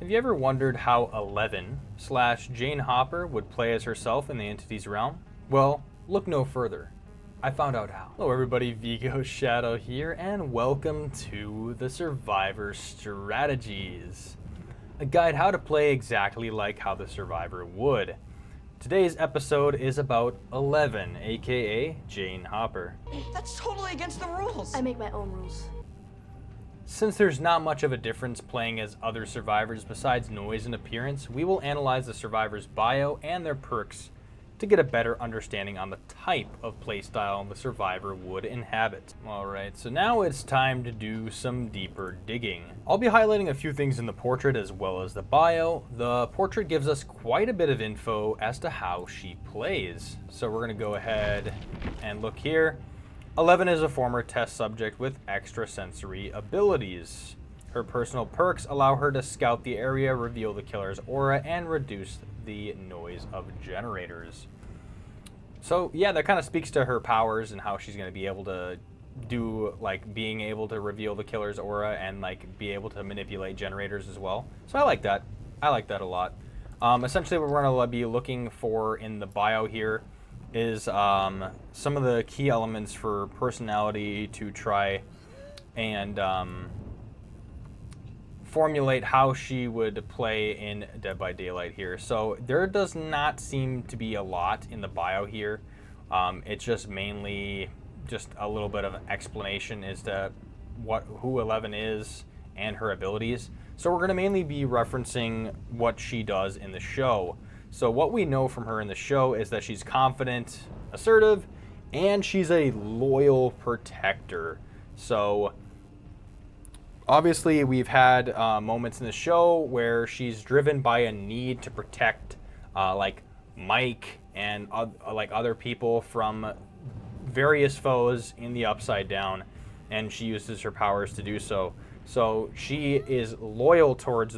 Have you ever wondered how 11/Jane Hopper would play as herself in the Entity's realm? Well, look no further. I found out how. Hello everybody, Vigo Shadow here, and welcome to the Survivor Strategies, a guide how to play exactly like how the Survivor would. Today's episode is about 11, aka Jane Hopper. That's totally against the rules. I make my own rules. Since there's not much of a difference playing as other survivors besides noise and appearance, we will analyze the survivor's bio and their perks to get a better understanding on the type of playstyle the survivor would inhabit. Alright, so now it's time to do some deeper digging. I'll be highlighting a few things in the portrait as well as the bio. The portrait gives us quite a bit of info as to how she plays. So we're going to go ahead and look here. 11 is a former test subject with extrasensory abilities. Her personal perks allow her to scout the area, reveal the killer's aura, and reduce the noise of generators. So yeah, that kind of speaks to her powers and how she's going to be able to do, like, being able to reveal the killer's aura and like be able to manipulate generators as well. So I like that. I like that a lot. Essentially what we're going to be looking for in the bio here is some of the key elements for personality to try and formulate how she would play in Dead by Daylight here. So there does not seem to be a lot in the bio here. It's just mainly just a little bit of an explanation as to who 11 is and her abilities. So we're going to mainly be referencing what she does in the show. So what we know from her in the show is that she's confident, assertive, and she's a loyal protector. So obviously we've had moments in the show where she's driven by a need to protect like Mike and like other people from various foes in the Upside Down, and she uses her powers to do so. So she is loyal towards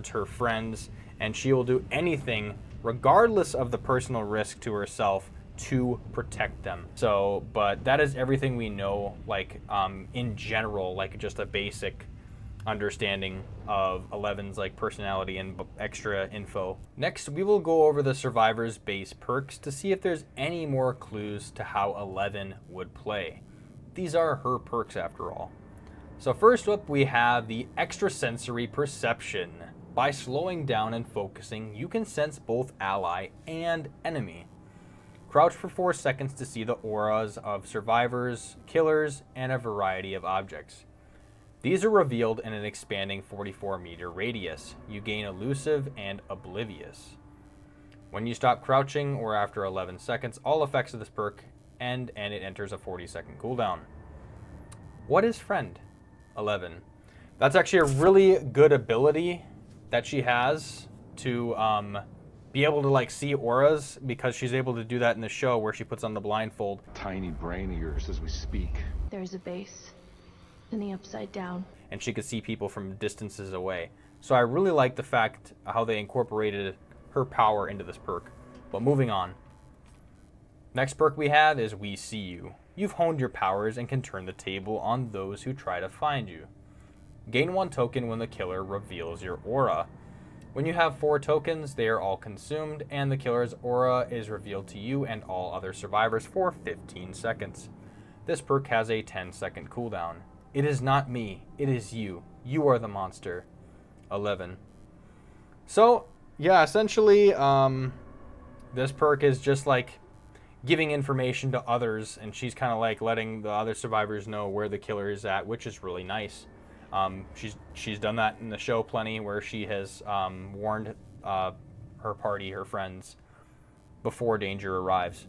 her friends, and she will do anything, regardless of the personal risk to herself, to protect them. So, but that is everything we know, like, in general, like just a basic understanding of 11's like personality and extra info. Next, we will go over the survivor's base perks to see if there's any more clues to how 11 would play. These are her perks after all. So first up, we have the extrasensory perception. By slowing down and focusing, you can sense both ally and enemy. Crouch for 4 seconds to see the auras of survivors, killers, and a variety of objects. These are revealed in an expanding 44-meter radius. You gain elusive and oblivious. When you stop crouching or after 11 seconds, all effects of this perk end and it enters a 40-second cooldown. What is friend? 11. That's actually a really good ability that she has to be able to like see auras, because she's able to do that in the show where she puts on the blindfold. Tiny brain of yours as we speak. There's a base in the Upside Down. And she could see people from distances away. So I really like the fact how they incorporated her power into this perk. But moving on. Next perk we have is We See You. You've honed your powers and can turn the table on those who try to find you. Gain 1 token when the killer reveals your aura. When you have 4 tokens, they are all consumed, and the killer's aura is revealed to you and all other survivors for 15 seconds. This perk has a 10-second cooldown. It is not me, it is you. You are the monster. 11. So, yeah, essentially, this perk is just like giving information to others, and she's kind of like letting the other survivors know where the killer is at, which is really nice. She's done that in the show plenty, where she has warned her party, her friends, before danger arrives.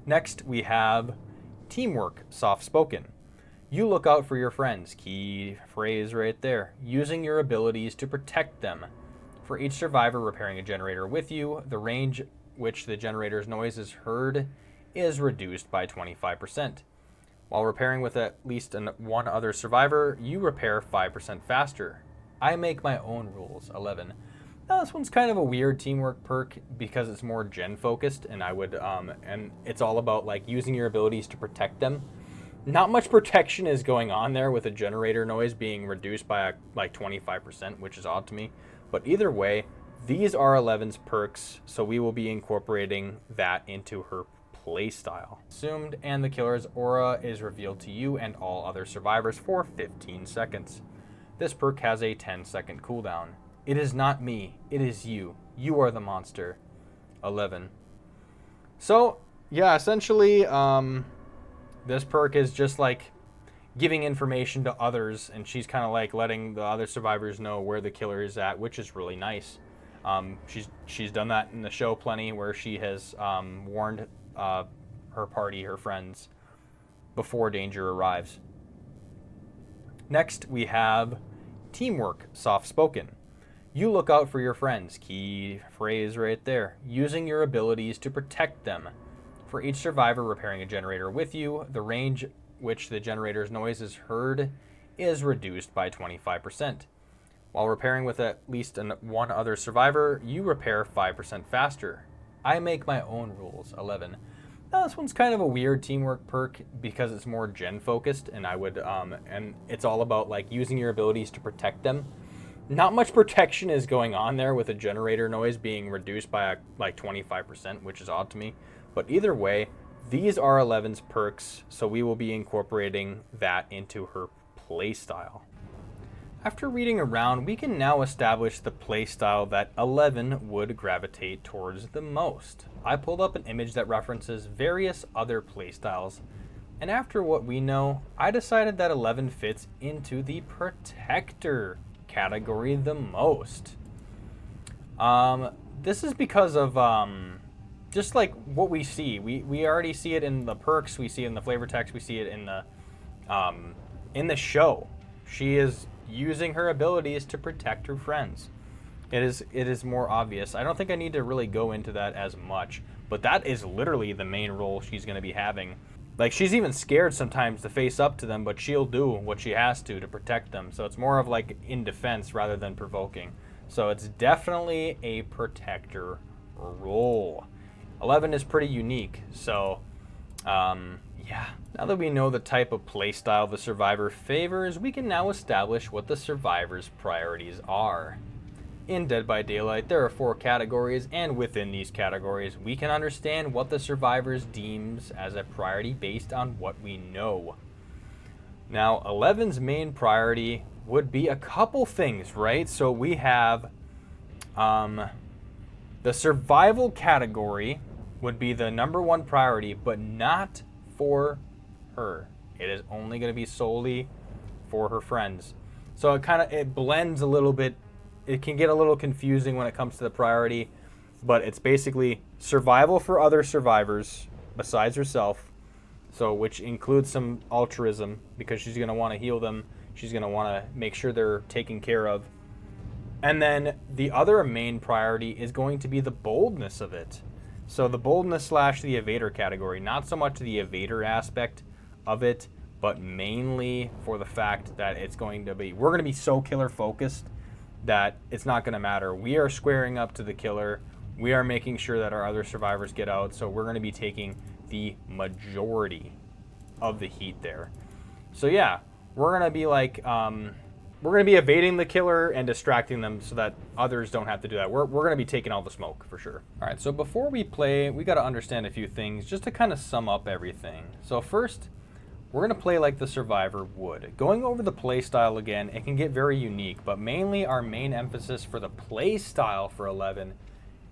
Next, we have teamwork, soft-spoken. You look out for your friends, key phrase right there, using your abilities to protect them. For each survivor repairing a generator with you, the range which the generator's noise is heard is reduced by 25%. While repairing with at least one other survivor, you repair 5% faster. I make my own rules. 11. Now this one's kind of a weird teamwork perk because it's more gen focused, and I would and it's all about like using your abilities to protect them. Not much protection is going on there with the generator noise being reduced by like 25%, which is odd to me. But either way, these are 11's perks, so we will be incorporating that into her playstyle. Assumed, and the killer's aura is revealed to you and all other survivors for 15 seconds. This perk has a 10-second cooldown. It is not me, it is you. You are the monster. 11. So, yeah, essentially, this perk is just like giving information to others, and she's kind of like letting the other survivors know where the killer is at, which is really nice. She's done that in the show plenty, where she has warned her party, her friends, before danger arrives. Next, we have teamwork, soft-spoken. You look out for your friends. Key phrase right there. Using your abilities to protect them. For each survivor repairing a generator with you, the range which the generator's noise is heard is reduced by 25%. While repairing with at least one other survivor, you repair 5% faster. I make my own rules. 11. Now, this one's kind of a weird teamwork perk because it's more gen focused, and and it's all about like using your abilities to protect them. Not much protection is going on there with the generator noise being reduced by like 25%, which is odd to me. But either way, these are 11's perks, so we will be incorporating that into her playstyle. After reading around, we can now establish the playstyle that 11 would gravitate towards the most. I pulled up an image that references various other playstyles, and after what we know, I decided that 11 fits into the protector category the most. This is because of just like what we see. We already see it in the perks, we see it in the flavor text, we see it in the show. She is using her abilities to protect her friends. It is more obvious. I don't think I need to really go into that as much, but that is literally the main role she's going to be having. Like, she's even scared sometimes to face up to them, but she'll do what she has to protect them. So it's more of like in defense rather than provoking. So it's definitely a protector role. 11 is pretty unique. So yeah, now that we know the type of playstyle the survivor favors, we can now establish what the survivor's priorities are. In Dead by Daylight, there are 4 categories, and within these categories, we can understand what the survivors deems as a priority based on what we know. Now, 11's main priority would be a couple things, right? So we have the survival category would be the #1 priority, but not for her. It is only going to be solely for her friends. So it blends a little bit. It can get a little confusing when it comes to the priority, but it's basically survival for other survivors besides herself. So which includes some altruism, because she's going to want to heal them. She's going to want to make sure they're taken care of. And then the other main priority is going to be the boldness of it. So the boldness / the evader category, not so much the evader aspect of it, but mainly for the fact that we're going to be so killer focused that it's not going to matter. We are squaring up to the killer. We are making sure that our other survivors get out. So we're going to be taking the majority of the heat there. So yeah, we're going to be like, we're going to be evading the killer and distracting them so that others don't have to do that. We're going to be taking all the smoke for sure. All right, so before we play, we got to understand a few things just to kind of sum up everything. So first, we're going to play like the survivor would. Going over the play style again, it can get very unique, but mainly our main emphasis for the play style for 11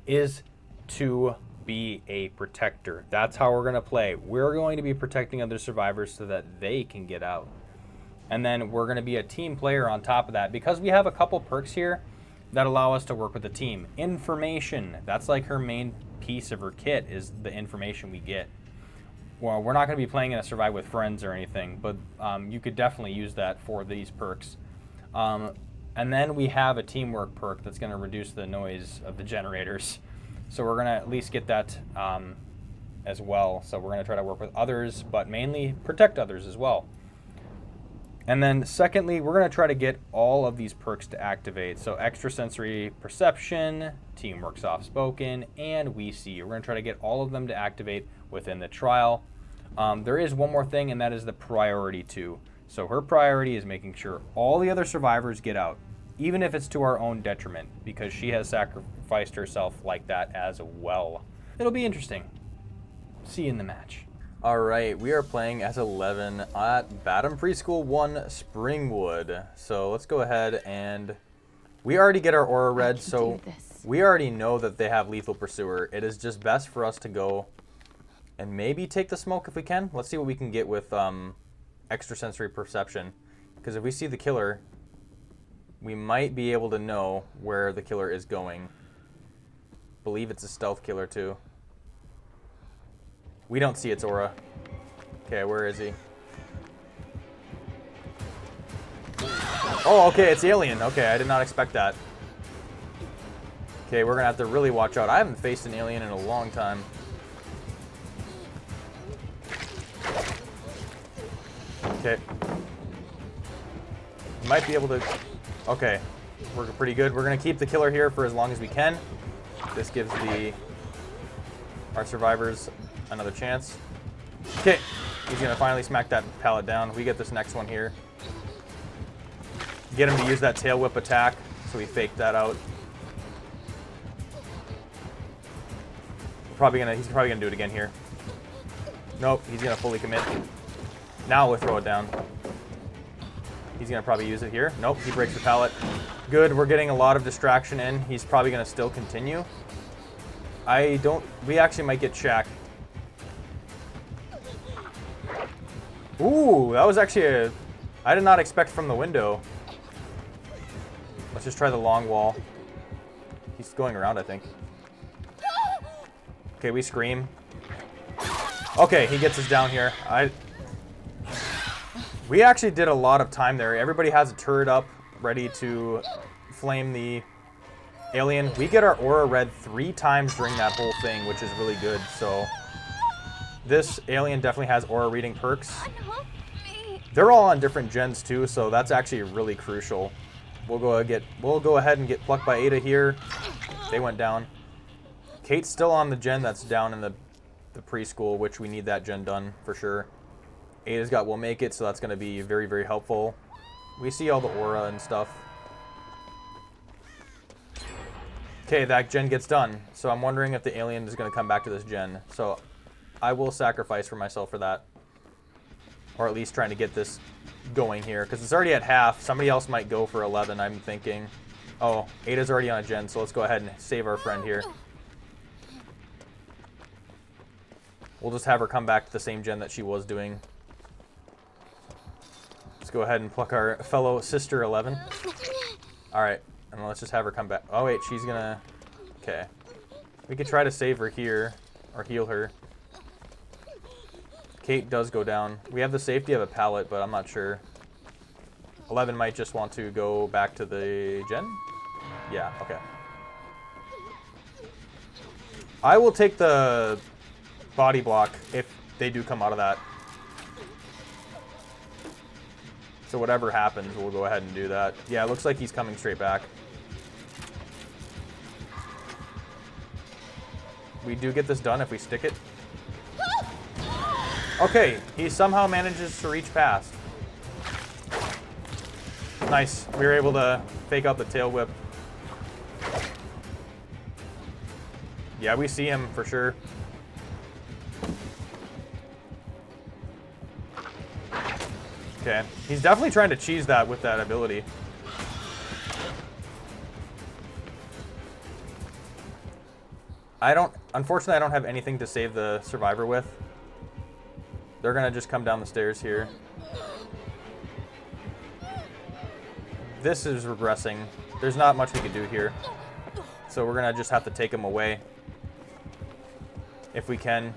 is to be a protector. That's how we're going to play. We're going to be protecting other survivors so that they can get out. And then we're going to be a team player on top of that, because we have a couple perks here that allow us to work with the team. Information, that's like her main piece of her kit, is the information we get. Well, we're not going to be playing in a survive with friends or anything, but you could definitely use that for these perks. And then we have a teamwork perk that's going to reduce the noise of the generators. So we're going to at least get that as well. So we're going to try to work with others, but mainly protect others as well. And then secondly, we're going to try to get all of these perks to activate. So extrasensory perception, teamwork soft spoken, and we see. We're going to try to get all of them to activate within the trial. There is one more thing, and that is the priority 2. So her priority is making sure all the other survivors get out, even if it's to our own detriment, because she has sacrificed herself like that as well. It'll be interesting. See you in the match. All right, we are playing as 11 at Batum Preschool 1 Springwood. So let's go ahead and we already get our aura red, so we already know that they have Lethal Pursuer. It is just best for us to go and maybe take the smoke if we can. Let's see what we can get with extrasensory perception, because if we see the killer, we might be able to know where the killer is going. Believe it's a stealth killer too. We don't see its aura. Okay, where is he? Oh, okay, it's alien. Okay, I did not expect that. Okay, we're gonna have to really watch out. I haven't faced an alien in a long time. Okay. Might be able to... Okay, we're pretty good. We're gonna keep the killer here for as long as we can. This gives our survivors another chance. Okay, he's gonna finally smack that pallet down. We get this next one here. Get him to use that tail whip attack, so we fake that out. He's probably gonna do it again here. Nope, he's gonna fully commit. Now we'll throw it down. He's gonna probably use it here. Nope, he breaks the pallet. Good, we're getting a lot of distraction in. He's probably gonna still continue. We actually might get Shaq. Ooh, that was actually I did not expect from the window. Let's just try the long wall. He's going around, I think. Okay, we scream. Okay, he gets us down here. We actually did a lot of time there. Everybody has a turret up, ready to flame the alien. We get our aura red 3 times during that whole thing, which is really good. So this alien definitely has aura reading perks. They're all on different gens too, so that's actually really crucial. We'll go ahead and get plucked by Ada here. They went down. Kate's still on the gen that's down in the preschool, which we need that gen done for sure. Ada's got Will Make It, so that's going to be very, very helpful. We see all the aura and stuff. Okay, that gen gets done. So I'm wondering if the alien is going to come back to this gen. So I will sacrifice for myself for that. Or at least trying to get this going here, because it's already at half. Somebody else might go for 11, I'm thinking. Oh, Ada's already on a gen, so let's go ahead and save our friend here. We'll just have her come back to the same gen that she was doing. Let's go ahead and pluck our fellow sister 11. Alright, and let's just have her come back. Oh wait, she's gonna... Okay. We could try to save her here, or heal her. Kate does go down. We have the safety of a pallet, but I'm not sure. 11 might just want to go back to the gen? Yeah, okay. I will take the body block if they do come out of that. So whatever happens, we'll go ahead and do that. Yeah, it looks like he's coming straight back. We do get this done if we stick it. Okay, he somehow manages to reach past. Nice. We were able to fake out the tail whip. Yeah, we see him for sure. Okay. He's definitely trying to cheese that with that ability. Unfortunately, I don't have anything to save the survivor with. They're gonna just come down the stairs here. This is regressing. There's not much we can do here. So we're gonna just have to take him away. If we can.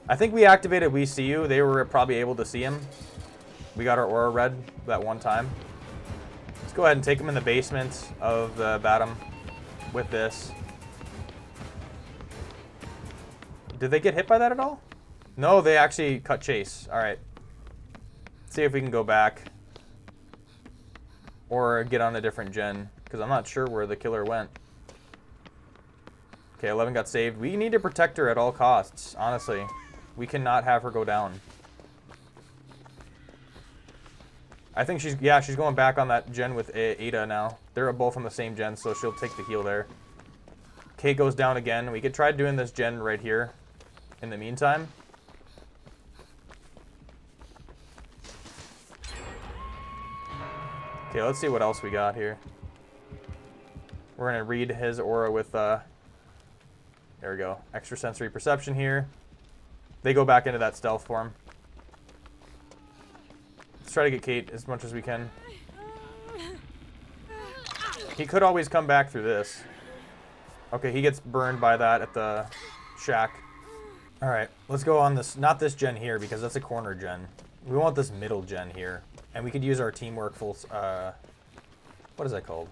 I think we activated We See You. They were probably able to see him. We got our aura red that one time. Let's go ahead and take him in the basement of the Batum with this. Did they get hit by that at all? No, they actually cut chase. All right. Let's see if we can go back. Or get on a different gen. Because I'm not sure where the killer went. Okay, 11 got saved. We need to protect her at all costs, honestly. We cannot have her go down. I think she's going back on that gen with Ada now. They're both on the same gen, so she'll take the heal there. Kate goes down again. We could try doing this gen right here in the meantime. Okay, let's see what else we got here. We're going to read his aura with, there we go, extrasensory perception here. They go back into that stealth form. Let's try to get Kate as much as we can. He could always come back through this. Okay, he gets burned by that at the shack. All right, let's go on this, not this gen here because that's a corner gen. We want this middle gen here. And we could use our teamwork full, what is that called?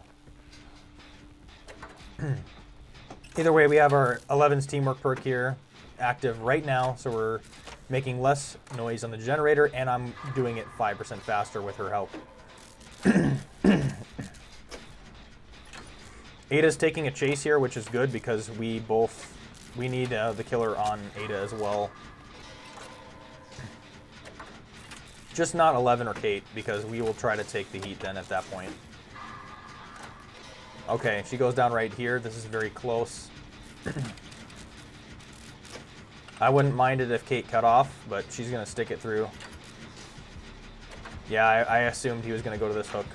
Either way, we have our 11's teamwork perk here active right now, so we're making less noise on the generator, and I'm doing it 5% faster with her help. Ada's taking a chase here, which is good because we need the killer on Ada as well. Just not 11 or Kate, because we will try to take the heat then at that point. Okay, she goes down right here. This is very close. I wouldn't mind it if Kate cut off, but she's going to stick it through. Yeah, I assumed he was going to go to this hook.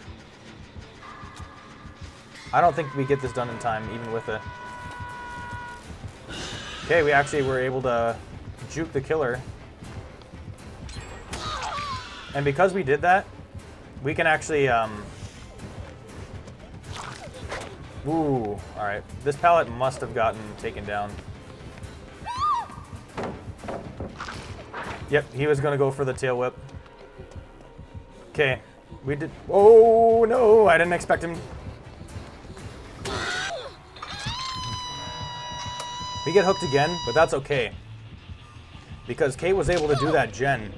I don't think we get this done in time, even with it. Okay, we actually were able to juke the killer. And because we did that, we can actually, ooh, alright. This pallet must have gotten taken down. Yep, he was going to go for the tail whip. Okay, we did, oh no, I didn't expect him. We get hooked again, but that's okay. Because Kate was able to do that gen.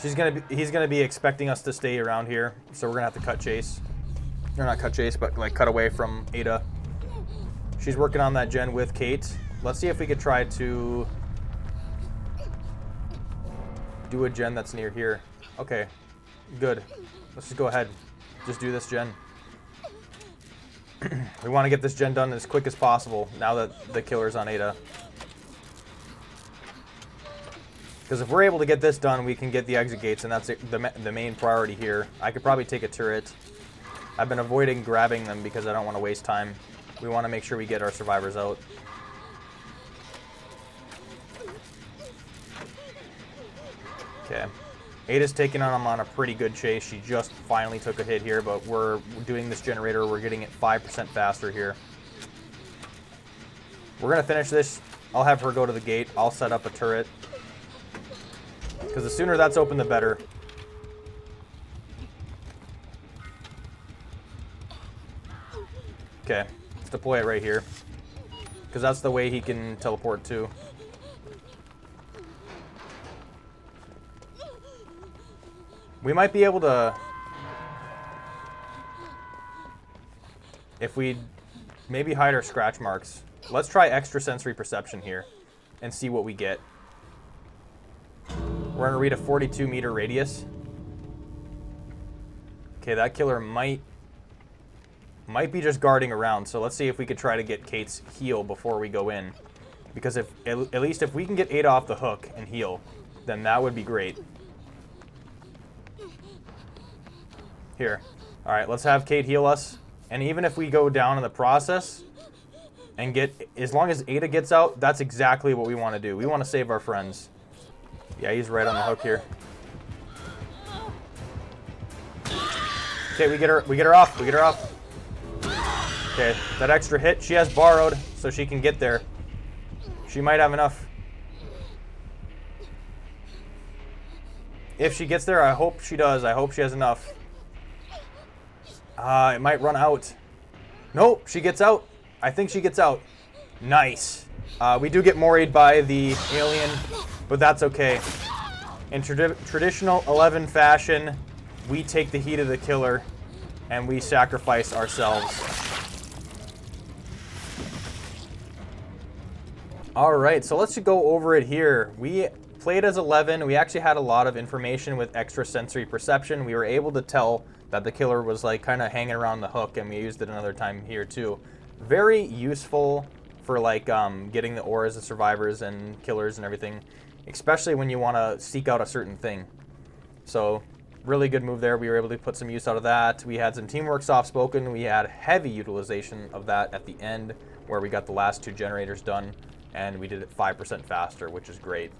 He's gonna be expecting us to stay around here, so we're gonna have to cut chase. Or not cut chase, but like cut away from Ada. She's working on that gen with Kate. Let's see if we could try to do a gen that's near here. Okay, good. Let's just go ahead. Just do this gen. We want to get this gen done as quick as possible now that the killer's on Ada. Because if we're able to get this done, we can get the exit gates, and that's the main priority here. I could probably take a turret. I've been avoiding grabbing them because I don't want to waste time. We want to make sure we get our survivors out. Okay. Ada's taking on him on a pretty good chase. She just finally took a hit here, but we're doing this generator. We're getting it 5% faster here. We're going to finish this. I'll have her go to the gate. I'll set up a turret. Because the sooner that's open, the better. Okay, let's deploy it right here. Because that's the way he can teleport to. We might be able to... If we maybe hide our scratch marks. Let's try extrasensory perception here and see what we get. We're going to read a 42-meter radius. Okay, that killer might be just guarding around, so let's see if we could try to get Kate's heal before we go in. Because if at least if we can get Ada off the hook and heal, then that would be great. Here. Alright, let's have Kate heal us. And even if we go down in the process and get, as long as Ada gets out, that's exactly what we want to do. We want to save our friends. Yeah, he's right on the hook here. Okay, we get her off. Okay, that extra hit, she has borrowed, so she can get there. She might have enough. If she gets there, I hope she does. I hope she has enough. It might run out. Nope, she gets out. I think she gets out. Nice. We do get moried by the alien, but that's okay. In traditional 11 fashion, we take the heat of the killer, and we sacrifice ourselves. Alright, so let's go over it here. We played as 11. We actually had a lot of information with extrasensory perception. We were able to tell that the killer was like kind of hanging around the hook, and we used it another time here too. Very useful for like getting the auras of survivors and killers and everything, especially when you want to seek out a certain thing. So really good move there. We were able to put some use out of that. We had some teamwork soft-spoken. We had heavy utilization of that at the end where we got the last 2 generators done, and we did it 5% faster, which is great.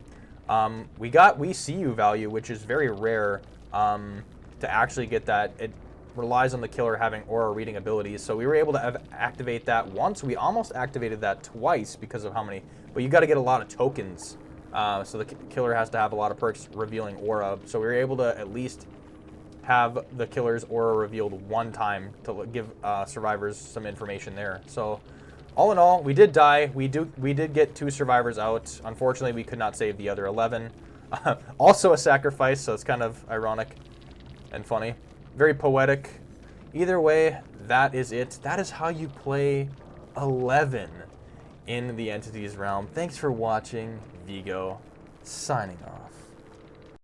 We got We See You value, which is very rare to actually get that. It relies on the killer having aura reading abilities, so we were able to activate that once. We almost activated that twice because of how many, but you got to get a lot of tokens. So the killer has to have a lot of perks revealing aura, so we were able to at least have the killer's aura revealed 1 time to give survivors some information there. So all in all, we did die. We did get 2 survivors out. Unfortunately, we could not save the other 11. Also a sacrifice, so it's kind of ironic and funny. Very poetic. Either way, that is it. That is how you play 11 in the Entities realm. Thanks for watching. Vigo, signing off.